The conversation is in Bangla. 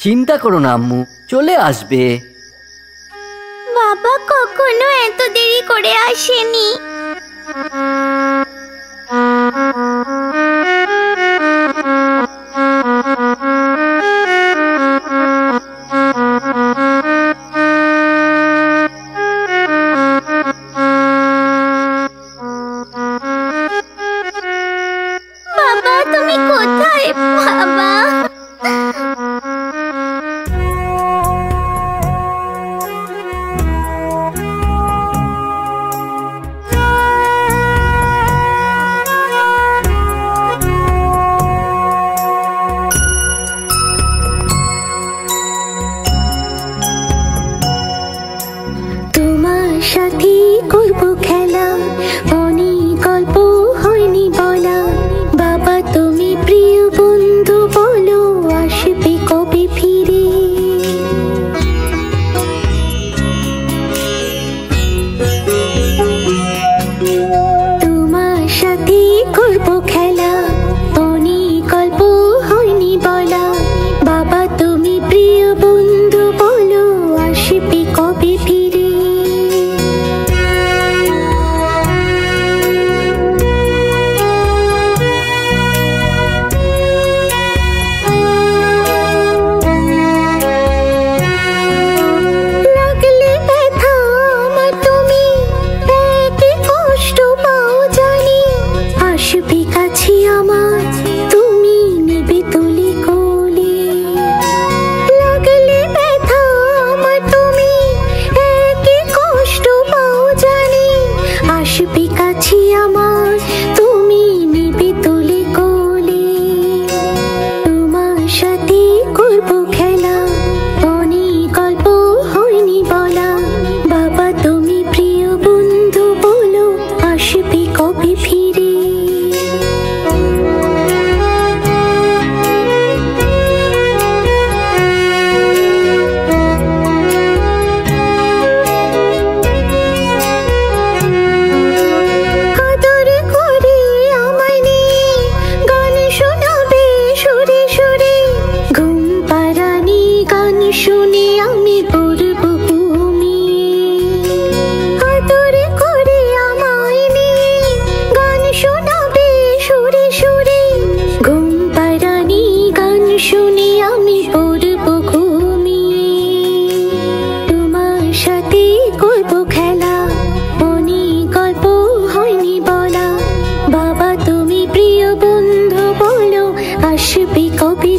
চিন্তা করো না আম্মু, চলে আসবে। বাবা কখনো এত দেরি করে আসেনি। বাবা তুমি কোথায় বাবা? তোমার সাথে করব খেলা, অনেক গল্প হয়নি বলা। বাবা তুমি প্রিয় বন্ধু, বলো আসবে কবে ফিরে? তোমার সাথে করব খেলা, অনেক গল্প হয়নি বলা। বাবা তুমি প্রিয় বন্ধু, বলো আসবে কবে ফিরে? লাগলে ব্যথা আমার তুমি একই কষ্ট পাও জানি, আসবে কাছে আমার তুমি নেবে তুলে কোলে। লাগলে ব্যথা আমার তুমি একই কষ্ট পাও জানি, আসবে কাছে আমার তুমি নেবে তুলে কোলে। তোমার সাথে করব খেলা, অনেক গল্প হয়নি বলা। বাবা তুমি প্রিয় বন্ধু, বলো আসবে কবে ফিরে? আদর করে আমায় নিয়ে গান শোনাবে সুরে সুরে, ঘুম পাড়ানি গান শুনে আমি পড়ব ঘুমিয়ে। আদর করে আমায় নিয়ে গান শোনাবে সুরে সুরে, ঘুম পাড়ানি গান শুনে আমি পড়ব ঘুমিয়ে। তোমার সাথে করব খেলা, অনেক গল্প হয়নি বলা। বাবা তুমি প্রিয় বন্ধু, বলো আসবে কবে